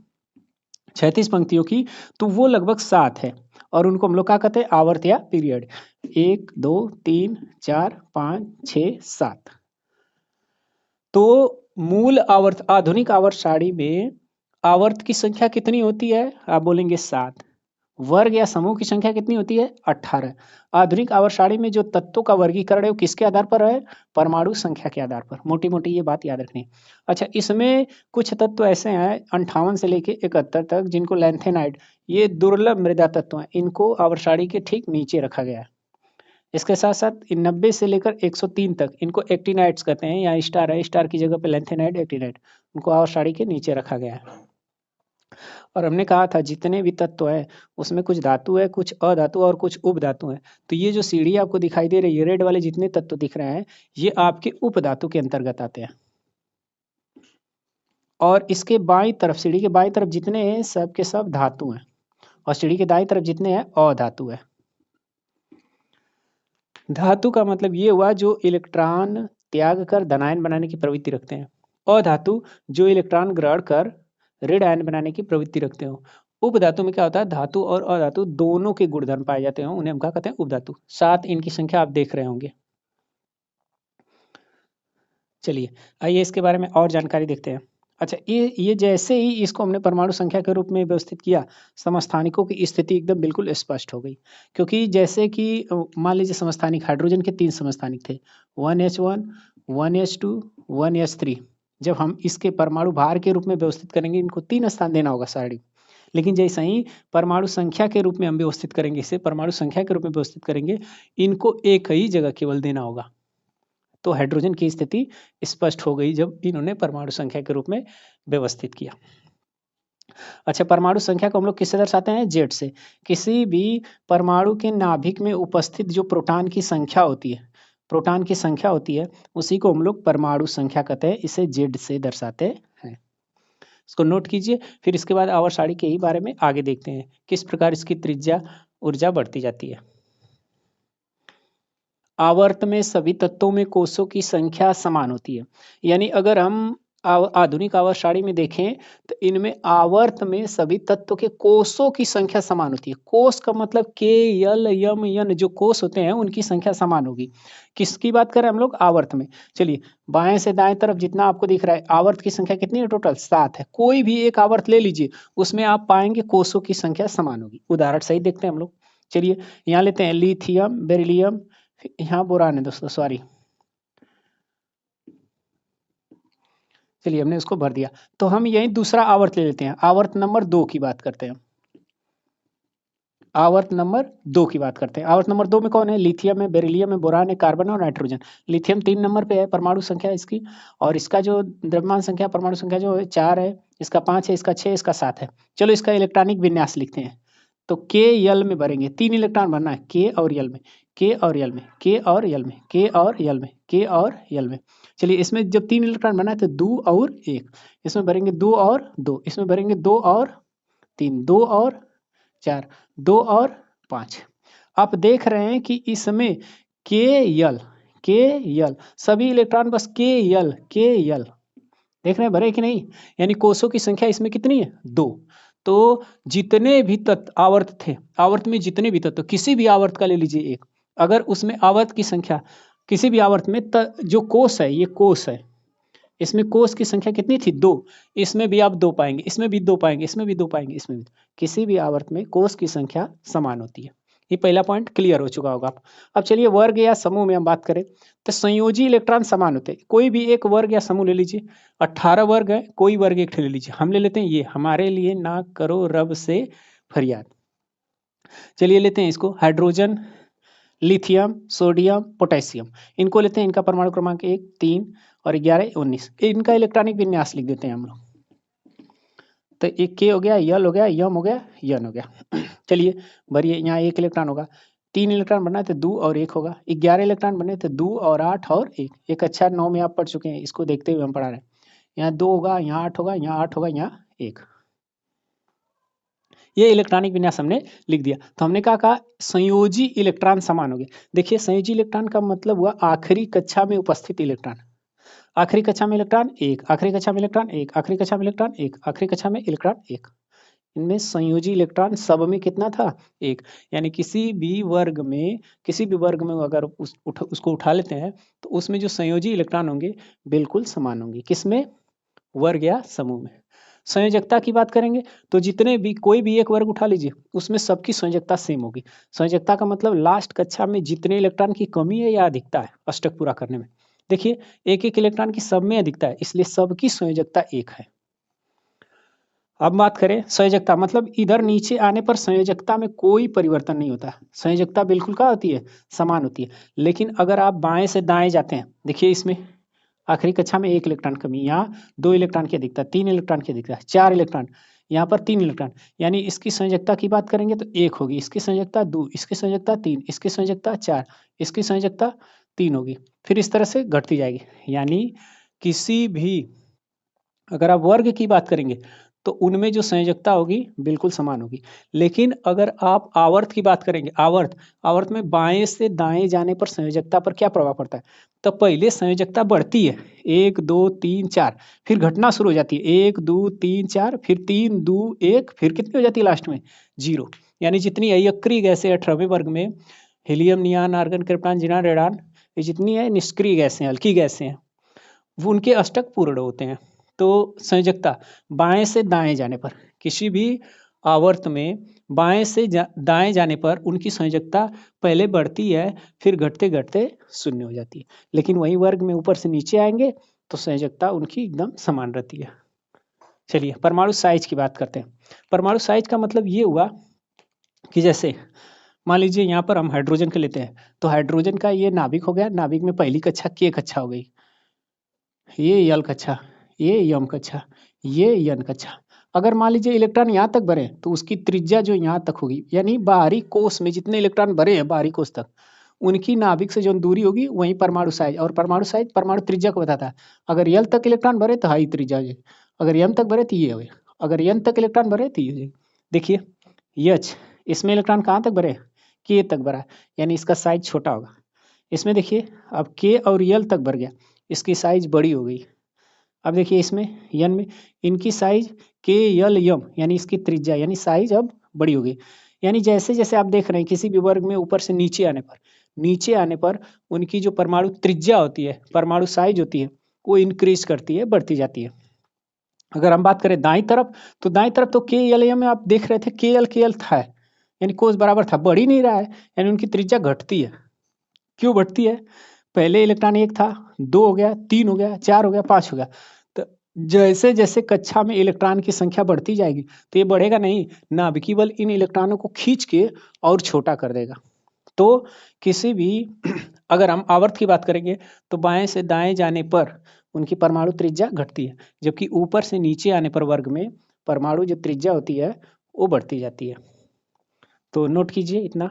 36 पंक्तियों की, तो वो लगभग 7 है और उनको हम लोग क्या कहते हैं? आवर्त या पीरियड। 1, 2, 3, 4, 5, 6, 7। तो मूल आवर्त आधुनिक आवर्त सारणी में आवर्त की संख्या कितनी होती है? आप बोलेंगे 7। वर्ग या समूह की संख्या कितनी होती है? 18। आधुनिक आवर्त सारणी में जो तत्वों का वर्गीकरण है वो किसके आधार पर है? परमाणु संख्या के आधार पर। मोटी मोटी ये बात याद रखनी। अच्छा, इसमें कुछ तत्व ऐसे हैं 58 से लेके 71 तक, जिनको लैंथेनाइड, ये दुर्लभ मृदा तत्व हैं, इनको आवर्त सारणी के ठीक नीचे रखा गया है। इसके साथ साथ 90 से लेकर 103 तक इनको एक्टिनाइड्स कहते हैं, या स्टार है, स्टार की जगह पे लैंथेनाइड, एक्टिनाइड, उनको आवर्त सारणी के नीचे रखा गया है। और हमने कहा था जितने भी तत्व हैं उसमें कुछ धातु है, कुछ अधातु और कुछ उपधातु है। तो ये जो सीढ़ी आपको दिखाई दे रही है, रेड वाले जितने तत्व दिख रहे हैं, ये आपके उपधातु के अंतर्गत आते हैं। और इसके बाईं तरफ, सीढ़ी के बाईं तरफ जितने हैं सब के सब धातु हैं, और सीढ़ी के दाईं तरफ जितने हैं अधातु है। धातु का मतलब ये हुआ जो इलेक्ट्रॉन त्याग कर धनायन बनाने की प्रवृत्ति रखते हैं। अधातु जो इलेक्ट्रॉन ग्रहण कर ऋण आयन बनाने की प्रवृत्ति रखते हो। उपधातु में क्या होता है, धातु और अधातु दोनों के गुणधर्म पाए जाते हैं, उन्हें हम क्या कहते हैं, उपधातु। 7 इनकी संख्या आप देख रहे होंगे। चलिए आइए इसके बारे में और जानकारी देखते हैं। अच्छा, ये जैसे ही इसको हमने परमाणु संख्या के रूप में व्यवस्थित किया, समस्थानिकों की स्थिति एकदम बिल्कुल स्पष्ट हो गई। क्योंकि जैसे कि मान लीजिए समस्थानिक हाइड्रोजन के 3 समस्थानिक थे, 1H1, 1H2, 1H3। जब हम इसके परमाणु भार के रूप में व्यवस्थित करेंगे, इनको 3 स्थान देना होगा सारणी। लेकिन जैसे ही परमाणु संख्या के रूप में हम व्यवस्थित करेंगे, इसे परमाणु संख्या के रूप में व्यवस्थित करेंगे, इनको एक ही जगह केवल देना होगा। तो हाइड्रोजन की स्थिति स्पष्ट हो गई जब इन्होंने परमाणु संख्या के रूप में व्यवस्थित किया। अच्छा, परमाणु संख्या को हम लोग किससे दर्शाते हैं, जेड से। किसी भी परमाणु के नाभिक में उपस्थित जो प्रोटॉन की संख्या होती है, प्रोटॉन की संख्या होती है, उसी को हम लोग परमाणु संख्या कहते हैं, इसे जेड से दर्शाते हैं। इसको नोट कीजिए। फिर इसके बाद आवर्त सारणी के ही बारे में आगे देखते हैं, किस प्रकार इसकी त्रिज्या ऊर्जा बढ़ती जाती है। आवर्त में सभी तत्वों में कोषों की संख्या समान होती है। यानी अगर हम आधुनिक आवर्त सारणी में देखें तो इनमें आवर्त में सभी तत्वों के कोषों की संख्या समान होती है। कोष का मतलब के, यल, यम, यन जो कोष होते हैं उनकी संख्या समान होगी। किसकी बात करें हम लोग, आवर्त में। चलिए बाएं से दाएं तरफ जितना आपको दिख रहा है, आवर्त की संख्या कितनी है, टोटल 7 है। कोई भी एक आवर्त ले लीजिए, उसमें आप पाएंगे कोषों की संख्या समान होगी। उदाहरण सहित देखते हैं हम लोग। चलिए यहाँ लेते हैं लिथियम, बेरिलियम, यहाँ बोरान है दोस्तों, सॉरी। चलिए हमने उसको भर दिया, तो हम यही दूसरा आवर्त ले लेते हैं। आवर्त नंबर 2 की बात करते हैं। आवर्त नंबर 2 की बात करते हैं। आवर्त नंबर 2 में कौन है, लिथियम है, बेरिलियम है, बोरान है, कार्बन और नाइट्रोजन। लिथियम 3 नंबर पे है परमाणु संख्या इसकी, और इसका जो द्रव्यमान संख्या, परमाणु संख्या जो है 4 है, इसका 5 है, इसका 6, इसका 7 है। चलो इसका इलेक्ट्रॉनिक विन्यास लिखते हैं। तो के यल में भरेंगे, 3 इलेक्ट्रॉन भरना है, के और यल में, के और यल में, के और यल में, के और यल में, के और यल में। चलिए इसमें जब 3 इलेक्ट्रॉन भरना है तो 2 और 1, इसमें भरेंगे 2 और 2, इसमें भरेंगे 2 और 3, 2 और 4, 2 और 5। आप देख रहे हैं कि इसमें के यल, के यल, सभी इलेक्ट्रॉन बस के यल, के यल देख रहे हैं भरे कि नहीं। यानी कोषों की संख्या इसमें कितनी है, 2। तो जितने भी तत्व आवर्त थे, आवर्त में जितने भी तत्व, किसी भी आवर्त का ले लीजिए एक, अगर उसमें आवर्त की संख्या किसी भी आवर्त में जो कोष है, ये कोष है, इसमें कोष की संख्या कितनी थी, 2। इसमें भी आप 2 पाएंगे, इसमें भी 2 पाएंगे, इसमें भी 2 पाएंगे, इसमें भी। किसी भी आवर्त में कोष की संख्या समान होती है। ये पहला पॉइंट क्लियर हो चुका होगा। अब चलिए वर्ग या समूह में हम बात करें तो संयोजी इलेक्ट्रॉन समान होते हैं। कोई भी एक वर्ग या समूह ले लीजिए, 18 वर्ग है, कोई वर्ग एक ले लीजिए। हम ले लेते हैं ये, हमारे लिए ना करो रब से फरियाद। चलिए लेते हैं इसको, हाइड्रोजन, लिथियम, सोडियम, पोटेशियम, इनको लेते हैं। इनका परमाणु क्रमांक 1, 3 और 11, 19। इनका इलेक्ट्रॉनिक विन्यास लिख देते हैं हम लोग। तो एक के हो गया, यल हो गया, यम हो गया, यन हो गया। चलिए भरिए, यहाँ 1 इलेक्ट्रॉन होगा, 3 इलेक्ट्रॉन बनना है तो 2 और 1 होगा। 11 इलेक्ट्रॉन बने तो 2 और 8 और 1। एक अच्छा 9 में आप पढ़ चुके हैं, इसको देखते हुए हम पढ़ा रहे हैं। यहाँ 2 होगा, यहाँ 8 होगा, यहाँ 8 होगा, यहाँ 1। ये इलेक्ट्रॉनिक विन्यास हमने लिख दिया। तो हमने कहा संयोजी इलेक्ट्रॉन समान हो गए। देखिए संयोजी इलेक्ट्रॉन का मतलब हुआ आखिरी कक्षा में उपस्थित इलेक्ट्रॉन। आखिरी कक्षा में इलेक्ट्रॉन 1, आखिरी कक्षा में इलेक्ट्रॉन 1, आखिरी कक्षा में इलेक्ट्रॉन 1, आखिरी कक्षा में इलेक्ट्रॉन 1। इनमें संयोजी इलेक्ट्रॉन सब में कितना था, 1। यानी किसी भी वर्ग में अगर उसको उठा लेते हैं तो उसमें जो संयोजी इलेक्ट्रॉन होंगे बिल्कुल समान होंगे। किसमें, वर्ग या समूह में। संयोजकता की बात करेंगे तो जितने भी, कोई भी एक वर्ग उठा लीजिए, उसमें सबकी संयोजकता सेम होगी। संयोजकता का मतलब लास्ट कक्षा में जितने इलेक्ट्रॉन की कमी है या अधिकता है अष्टक पूरा करने में, देखिए एक एक इलेक्ट्रॉन की सब में अधिकता है, इसलिए सबकी संयोजकता 1 है। अब बात करें संयोजकता, मतलब इधर नीचे आने पर संयोजकता में कोई परिवर्तन नहीं होता। संयोजकता बिल्कुल क्या होती है, समान होती है। लेकिन अगर आप बाएं से दाएं जाते हैं, देखिए इसमें आखिरी कक्षा में 1 इलेक्ट्रॉन कमी, यहाँ 2 इलेक्ट्रॉन की अधिकता, 3 इलेक्ट्रॉन की अधिकता, 4 इलेक्ट्रॉन, यहाँ पर 3 इलेक्ट्रॉन। यानी इसकी संयोजकता की बात करेंगे तो 1 होगी, इसकी संयोजकता 2, इसकी संयोजकता 3, इसकी संयोजकता 4, इसकी संयोजकता 3 होगी। फिर इस तरह से घटती जाएगी। यानी किसी भी, अगर आप वर्ग की बात करेंगे तो उनमें जो संयोजकता होगी बिल्कुल समान होगी। लेकिन अगर आप आवर्त की बात करेंगे, आवर्त में बाएं से दाएं जाने पर संयोजकता पर क्या प्रभाव पड़ता है? तो पहले संयोजकता बढ़ती है 1 2 3 4, फिर घटना शुरू हो जाती है 1 2 3 4, फिर 3 2 1, फिर कितनी हो जाती है लास्ट में 0। यानी जितनी अयस्क्रिय गैसें 18वें वर्ग में helium, neon, argon, krypton, xenon, radon, ये जितनी है निष्क्रिय गैसें, हल्की गैसें हैं, वो उनके अष्टक पूर्ण होते हैं। तो संयोजकता बाएं से दाएं जाने पर, किसी भी आवर्त में बाएं से दाएं जाने पर उनकी संयोजकता पहले बढ़ती है, फिर घटते घटते शून्य हो जाती है। लेकिन वही वर्ग में ऊपर से नीचे आएंगे तो संयोजकता उनकी एकदम समान रहती है। चलिए परमाणु साइज की बात करते हैं। परमाणु साइज का मतलब ये हुआ कि जैसे मान लीजिए यहाँ पर हम हाइड्रोजन के लेते हैं, तो हाइड्रोजन का ये नाभिक हो गया, नाभिक में पहली कक्षा के कक्षा हो गई, ये यल कक्षा, ये यम कक्षा, ये यन कक्षा। अगर मान लीजिए इलेक्ट्रॉन यहाँ तक भरे तो उसकी त्रिज्या जो यहाँ तक होगी, यानी बाहरी कोश में जितने इलेक्ट्रॉन भरे हैं बाहरी कोश तक, उनकी नाभिक से जो दूरी होगी वही परमाणु साइज। और परमाणु साइज परमाणु त्रिज्या को बताता है। अगर यल तक इलेक्ट्रॉन भरे तो हाई त्रिज्या है, अगर यम तक भरे तो ये हो, अगर यन तक इलेक्ट्रॉन भरे तो ये। देखिए यच, इसमें इलेक्ट्रॉन कहाँ तक भरे? के तक भरा, यानी इसका साइज छोटा होगा। इसमें देखिए अब के और यल तक भर गया, इसकी साइज बड़ी हो गई। अब देखिए इसमें यन में इनकी साइज के यल यम, यानी इसकी त्रिज्या यानी साइज अब बड़ी हो गई। यानी जैसे जैसे आप देख रहे हैं किसी भी वर्ग में ऊपर से नीचे आने पर उनकी जो परमाणु त्रिज्या होती है, परमाणु साइज होती है, वो इंक्रीज करती है, बढ़ती जाती है। अगर हम बात करें दाईं तरफ, तो दाईं तरफ तो के एल एम में आप देख रहे थे के एल था, यानी कोस बराबर था, बढ़ ही नहीं रहा है, यानी उनकी त्रिज्या घटती है। क्यों बढ़ती है? पहले इलेक्ट्रॉन 1 था, 2 हो गया, 3 हो गया, 4 हो गया, 5 हो गया। तो जैसे जैसे कक्षा में इलेक्ट्रॉन की संख्या बढ़ती जाएगी तो ये बढ़ेगा नहीं, नाभिकीय बल इन इलेक्ट्रॉनों को खींच के और छोटा कर देगा। तो किसी भी अगर हम आवर्त की बात करेंगे तो बाएं से दाएं जाने पर उनकी परमाणु त्रिज्या घटती है, जबकि ऊपर से नीचे आने पर वर्ग में परमाणु जो त्रिज्या होती है वो बढ़ती जाती है। तो नोट कीजिए इतना।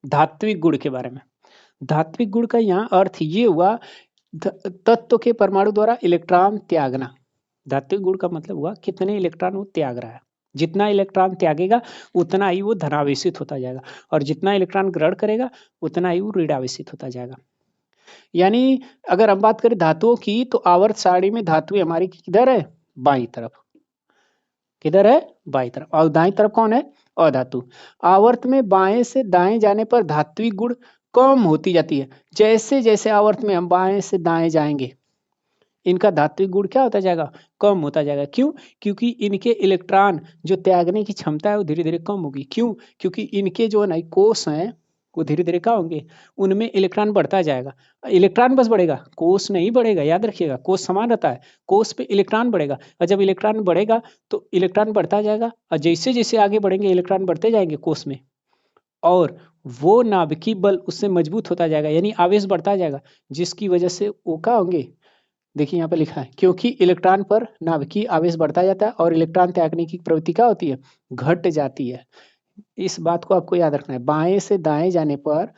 धात्विक गुण के बारे में, धात्विक गुण का यहाँ अर्थ ये हुआ तत्व के परमाणु द्वारा इलेक्ट्रॉन त्यागना। धात्विक गुण का मतलब हुआ कितने इलेक्ट्रॉन वो त्याग रहा है। जितना इलेक्ट्रॉन त्यागेगा उतना ही वो धनावेशित होता जाएगा, और जितना इलेक्ट्रॉन ग्रहण करेगा उतना ही वो ऋणावेशित होता जाएगा। यानी अगर हम बात करें धातुओं की, तो आवर्त सारणी में धातुएं हमारी किधर है? बाई तरफ। किधर है? बाई तरफ। और दाई तरफ कौन है? अधातु। आवर्त में बाएं से दाएं जाने पर धात्विक गुण कम होती जाती है। जैसे जैसे आवर्त में हम बाएं से दाएं जाएंगे इनका धात्विक गुण क्या होता जाएगा? कम होता जाएगा। क्यों? क्योंकि इनके इलेक्ट्रॉन जो त्यागने की क्षमता है वो धीरे धीरे कम होगी। क्यों? क्योंकि इनके जो है कोष हैं वो धीरे धीरे क्या होंगे, उनमें इलेक्ट्रॉन बढ़ता जाएगा। इलेक्ट्रॉन बस बढ़ेगा, कोष नहीं बढ़ेगा, याद रखिएगा, कोष समान रहता है, कोष पे इलेक्ट्रॉन बढ़ेगा। और जब इलेक्ट्रॉन बढ़ेगा तो इलेक्ट्रॉन बढ़ता जाएगा, और जैसे जैसे आगे बढ़ेंगे इलेक्ट्रॉन बढ़ते जाएंगे कोष में, और वो नाभिकीय बल उससे मजबूत होता जाएगा, यानी आवेश बढ़ता जाएगा, जिसकी वजह से वो क्या होंगे? देखिए यहाँ पे लिखा है, क्योंकि इलेक्ट्रॉन पर नाभिकीय आवेश बढ़ता जाता है और इलेक्ट्रॉन त्यागने की प्रवृत्ति क्या होती है? घट जाती है। इस बात को आपको याद रखना है। बाएं से दाएं जाने पर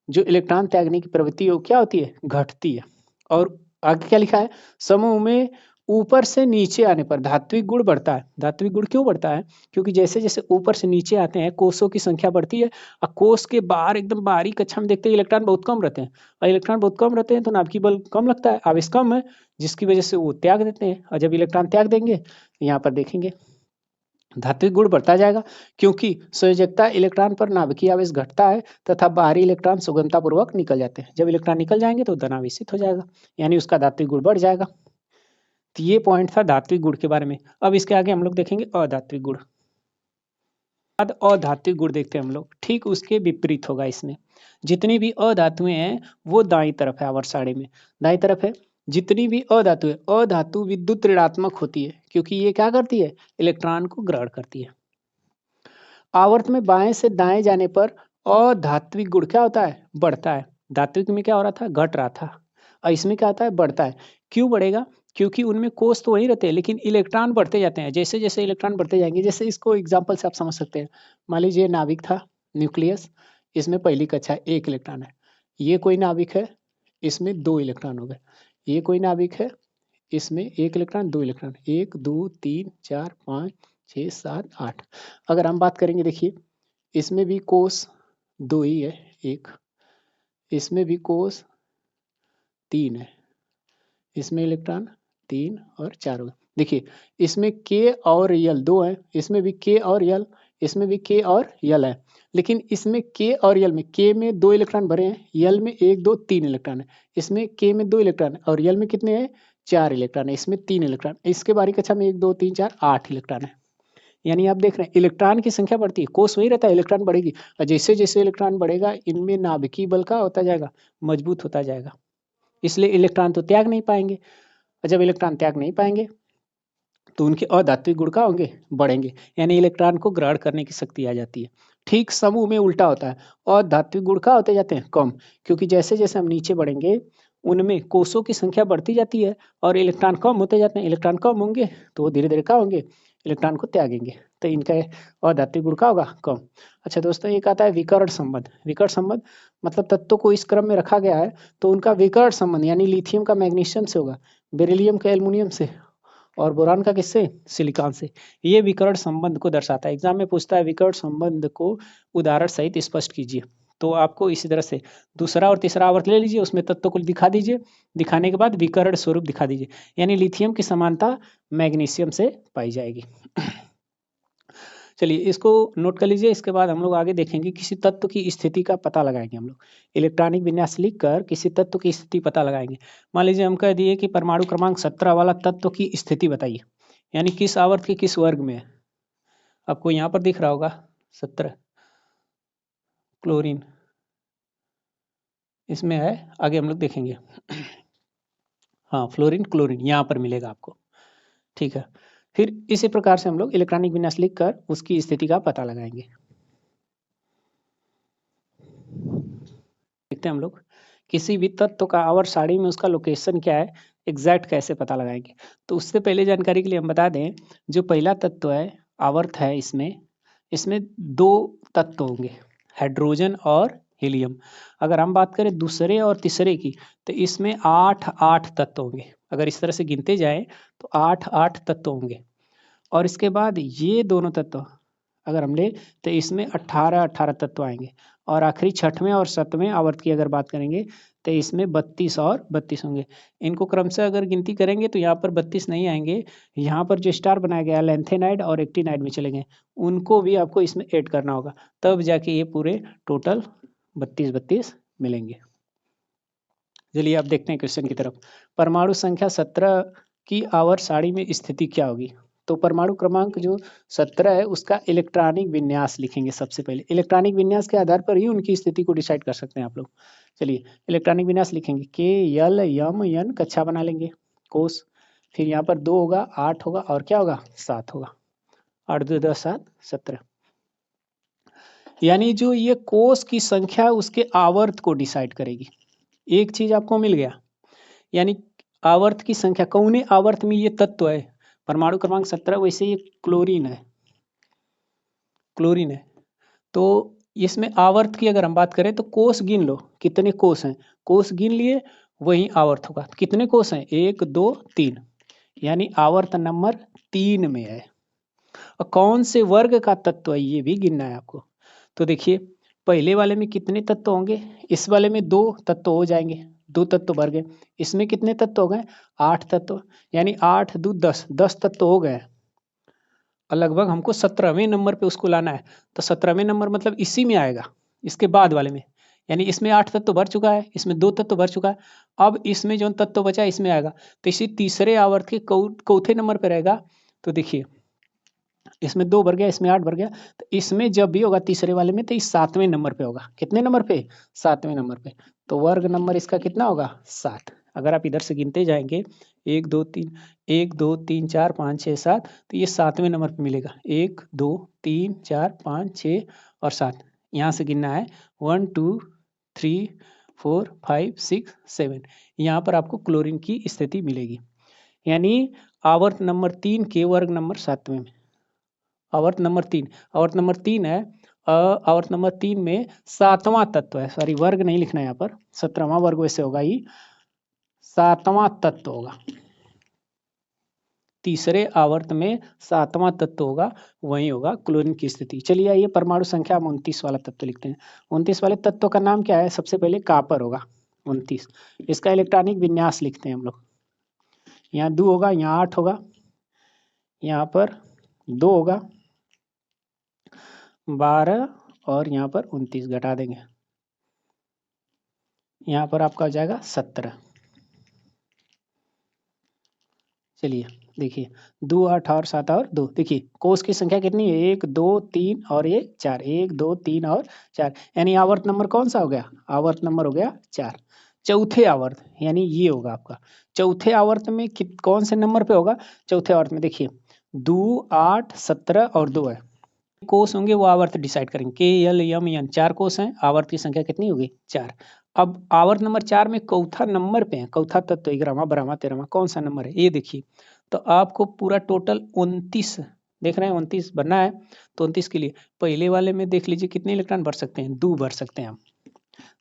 जो इलेक्ट्रॉन त्यागने की प्रवृत्ति वो क्या होती है? घटती है। और आगे क्या लिखा है? समूह में ऊपर से नीचे आने पर धात्विक गुण बढ़ता है। धात्विक गुण क्यों बढ़ता है? क्योंकि जैसे जैसे ऊपर से नीचे आते हैं कोषों की संख्या बढ़ती है, और कोष के बाहर एकदम बाहरी कक्षा में देखते हैं इलेक्ट्रॉन बहुत कम रहते हैं, और इलेक्ट्रॉन बहुत कम रहते हैं तो नाभिकीय बल कम लगता है, आवेश कम है, जिसकी वजह से वो त्याग देते हैं। और जब इलेक्ट्रॉन त्याग देंगे यहाँ पर देखेंगे धात्विक गुण बढ़ता जाएगा, क्योंकि संयोजकता इलेक्ट्रॉन पर नाभिकीय आवेश घटता है तथा बाहरी इलेक्ट्रॉन सुगमतापूर्वक निकल जाते हैं। जब इलेक्ट्रॉन निकल जाएंगे तो धनावेशित हो जाएगा, यानी उसका धात्विक गुण बढ़ जाएगा। तो ये पॉइंट था धात्विक गुण के बारे में। अब इसके आगे हम लोग देखेंगे अधात्विक गुण। अब अधात्विक गुण देखते हैं हम लोग, ठीक उसके विपरीत होगा। इसमें जितनी भी अधातुएं हैं वो दाईं तरफ है, आवर्त सारणी में दाईं तरफ है। जितनी भी अधातु है, अधातु विद्युत ऋणात्मक होती है, क्योंकि ये क्या करती है? इलेक्ट्रॉन को ग्रहण करती है। आवर्त में बाएं से दाएं जाने पर अधात्विक गुण क्या होता है? बढ़ता है। धात्विक में क्या हो रहा था? घट रहा था, और इसमें क्या होता है? बढ़ता है। क्यों बढ़ेगा? क्योंकि उनमें कोष तो वही रहते हैं, लेकिन इलेक्ट्रॉन बढ़ते जाते हैं। जैसे जैसे इलेक्ट्रॉन बढ़ते जाएंगे, जैसे इसको एग्जाम्पल से आप समझ सकते हैं। मान लीजिए नाभिक था, न्यूक्लियस, इसमें पहली कक्षा 1 इलेक्ट्रॉन है। ये कोई नाभिक है, इसमें 2 इलेक्ट्रॉन हो गए। ये कोई नाभिक है, इसमें 1 इलेक्ट्रॉन 2 इलेक्ट्रॉन, 1 2 3 4 5 6 7 8। अगर हम बात करेंगे देखिए इसमें भी कोस 2 ही है, 1, इसमें भी कोस 3 है, इसमें इलेक्ट्रॉन 3 और 4 होगा। देखिए इसमें के और यल 2 है, इसमें भी के और यल, इसमें भी के और यल है, लेकिन इसमें के और यल में के में 2 इलेक्ट्रॉन भरे हैं, यल में 1 2 3 इलेक्ट्रॉन है, इसमें के में 2 इलेक्ट्रॉन है और यल में कितने हैं 4 इलेक्ट्रॉन है, इसमें 3 इलेक्ट्रॉन, इसके बारी कक्षा में 1 2 3 4 8 इलेक्ट्रॉन है। यानी आप देख रहे हैं इलेक्ट्रॉन की संख्या बढ़ती है, कोष वही रहता है, इलेक्ट्रॉन बढ़ेगी और जैसे जैसे इलेक्ट्रॉन बढ़ेगा इनमें नाभिकीय बल का होता जाएगा, मजबूत होता जाएगा, इसलिए इलेक्ट्रॉन तो त्याग नहीं पाएंगे, और जब इलेक्ट्रॉन त्याग नहीं पाएंगे तो उनके अधात्विक गुण का होंगे बढ़ेंगे, यानी इलेक्ट्रॉन को ग्रहण करने की शक्ति आ जाती है। ठीक समूह में उल्टा होता है, अधात्विक गुण का होते जाते हैं कम, क्योंकि जैसे जैसे हम नीचे बढ़ेंगे उनमें कोषों की संख्या बढ़ती जाती है और इलेक्ट्रॉन कम होते जाते हैं, इलेक्ट्रॉन कम होंगे तो वो धीरे धीरे क्या होंगे, इलेक्ट्रॉन को त्यागेंगे, तो इनका अधात्विक गुण का होगा कम। अच्छा दोस्तों एक आता है विकर्ण संबंध। विकर्ण संबंध मतलब तत्वों को इस क्रम में रखा गया है तो उनका विकर्ण संबंध यानी लिथियम का मैग्नीशियम से होगा, बेरिलियम का एल्युमिनियम से और बोरान का किससे, सिलिकॉन से। ये विकर्ण संबंध को दर्शाता है, एग्जाम में पूछता है विकर्ण संबंध को उदाहरण सहित स्पष्ट कीजिए, तो आपको इसी तरह से दूसरा और तीसरा आवर्त ले लीजिए, उसमें तत्व को दिखा दीजिए, दिखाने के बाद विकर्ण स्वरूप दिखा दीजिए, यानी लिथियम की समानता मैग्नीशियम से पाई जाएगी। चलिए इसको नोट कर लीजिए, इसके बाद हम लोग आगे देखेंगे किसी तत्व की स्थिति का पता लगाएंगे। हम लोग इलेक्ट्रॉनिक विन्यास लिख कर किसी तत्व की स्थिति पता लगाएंगे। मान लीजिए हम कह दिए कि परमाणु क्रमांक 17 वाला तत्व की स्थिति बताइए, यानी किस आवर्त के किस वर्ग में है, आपको यहाँ पर दिख रहा होगा 17 क्लोरीन इसमें है, आगे हम लोग देखेंगे। हाँ फ्लोरीन क्लोरीन यहाँ पर मिलेगा आपको, ठीक है। फिर इसी प्रकार से हम लोग इलेक्ट्रॉनिक विन्यास लिख कर उसकी स्थिति का पता लगाएंगे। देखते हैं हम लोग किसी भी तत्व का आवर्त सारणी में उसका लोकेशन क्या है, एग्जैक्ट कैसे पता लगाएंगे। तो उससे पहले जानकारी के लिए हम बता दें, जो पहला तत्व है आवर्त है इसमें 2 तत्व होंगे, हाइड्रोजन और हीलियम। अगर हम बात करें दूसरे और तीसरे की तो इसमें 8 तत्व होंगे, अगर इस तरह से गिनते जाए तो 8 तत्व होंगे। और इसके बाद ये दोनों तत्व अगर हम ले तो इसमें 18 तत्व आएंगे, और आखिरी छठवें और 7वें आवर्त की अगर बात करेंगे तो इसमें 32 और 32 होंगे। इनको क्रम से अगर गिनती करेंगे तो यहाँ पर 32 नहीं आएंगे, यहाँ पर जो स्टार बनाया गया लेंथेनाइड और एक्टिनाइड में चले गए, उनको भी आपको इसमें ऐड करना होगा, तब जाके ये पूरे टोटल 32 मिलेंगे। चलिए आप देखते हैं क्वेश्चन की तरफ। परमाणु संख्या 17 की आवर्त सारणी में स्थिति क्या होगी। तो परमाणु क्रमांक जो 17 है उसका इलेक्ट्रॉनिक विन्यास लिखेंगे सबसे पहले, इलेक्ट्रॉनिक विन्यास के आधार पर ही उनकी स्थिति को डिसाइड कर सकते हैं आप लोग। चलिए इलेक्ट्रॉनिक विन्यास लिखेंगे, के यल यम यन कक्षा बना लेंगे कोष, फिर यहाँ पर 2 होगा 8 होगा और क्या होगा 7 होगा, 8 2 10 7 17। यानी जो ये कोष की संख्या है उसके आवर्त को डिसाइड करेगी। एक चीज आपको मिल गया, यानी आवर्त की संख्या, कौने आवर्त में ये तत्व है, परमाणु क्रमांक 17, वैसे ये क्लोरीन है, क्लोरीन है। तो इसमें आवर्त की अगर हम बात करें तो कोष गिन लो, कितने कोष हैं, कोष गिन लिए वही आवर्त होगा। कितने कोष हैं 1 2 3, यानी आवर्त नंबर 3 में है। और कौन से वर्ग का तत्व है ये भी गिनना है आपको। तो देखिए पहले वाले में कितने तत्व होंगे, इस वाले में 2 तत्व हो जाएंगे, 2 तत्व भर गए। इसमें कितने तत्व हो गए 8 तत्व, यानी 8 2 10 तत्व हो गए। और लगभग हमको 17वें नंबर पे उसको लाना है, तो 17वें नंबर मतलब इसी में आएगा, इसके बाद वाले में, यानी इसमें 8 तत्व भर चुका है, इसमें 2 तत्व भर चुका है, अब इसमें जो तत्व बचा है इसमें आएगा, तो इसी तीसरे आवर्त के चौथे नंबर पे रहेगा। तो देखिए इसमें 2 भर गया, इसमें 8 भर गया, तो इसमें जब भी होगा तीसरे वाले में तो इस 7वें नंबर पे होगा। कितने नंबर पे 7वें नंबर पे, तो वर्ग नंबर इसका कितना होगा 7। अगर आप इधर से गिनते जाएंगे 1 2 3 1 2 3 4 5 6 7, तो ये 7वें नंबर पे मिलेगा, 1 2 3 4 5 6 और 7, यहाँ से गिनना है 1 2 3 4 5 6 7, यहाँ पर आपको क्लोरीन की स्थिति मिलेगी। यानी आवर्त नंबर 3 के वर्ग नंबर 7वें में, आवर्त नंबर 3, आवर्त नंबर 3 है, आवर्त नंबर 3 में 7वां तत्व है, सॉरी वर्ग नहीं लिखना है यहाँ पर, 17वां वर्ग वैसे होगा ही, 7वां तत्व होगा। तीसरे आवर्त में 7वां तत्व होगा, वही होगा क्लोरीन की स्थिति। चलिए आइए परमाणु संख्या हम 29 वाला तत्व लिखते हैं। 29 वाले तत्व का नाम क्या है? सबसे पहले कॉपर होगा 29। इसका इलेक्ट्रॉनिक विन्यास लिखते हैं हम लोग। यहाँ 2 होगा, यहाँ 8 होगा, यहाँ पर 2 होगा, 12 और यहाँ पर 29 घटा देंगे, यहाँ पर आपका हो जाएगा 17। चलिए देखिए 2 8 और 7 और 2, देखिए कोष की संख्या कितनी है? 1 2 3 और ये 4, 1 2 3 और 4, यानी आवर्त नंबर कौन सा हो गया? आवर्त नंबर हो गया 4। चौथे आवर्त यानी ये होगा आपका। चौथे आवर्त में कौन से नंबर पे होगा? चौथे आवर्त में देखिए 2 8 17 और 2 है। कोष होंगे वो आवर्त डिसाइड करेंगे। KLMN 4 कोष हैं, आवर्त की संख्या कितनी होगी? 4। अब आवर्त नंबर 4 में चौथा नंबर पे है, चौथा तत्व 11वां 12वां 13वां कौन सा नंबर है ये देखिए। तो आपको पूरा टोटल 29 देख रहे हैं, 29 भरना है। तो 29 के लिए पहले वाले में देख लीजिए कितने इलेक्ट्रॉन भर सकते हैं? 2 भर सकते हैं हम।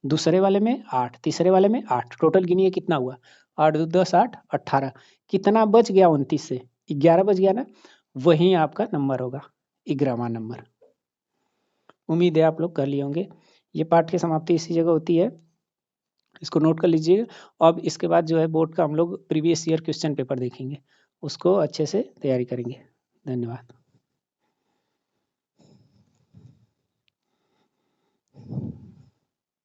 दूसरे वाले में 8, तीसरे वाले में 8, टोटल गिनिए कितना हुआ? 8 2 10 8 18। कितना बच गया 29 से? 11 बच गया ना, वही आपका नंबर होगा 11वां नंबर। उम्मीद है आप लोग कर लिए होंगे। ये पाठ की समाप्ति इसी जगह होती है, इसको नोट कर लीजिएगा। अब इसके बाद जो है बोर्ड का हम लोग प्रीवियस ईयर क्वेश्चन पेपर देखेंगे, उसको अच्छे से तैयारी करेंगे। धन्यवाद।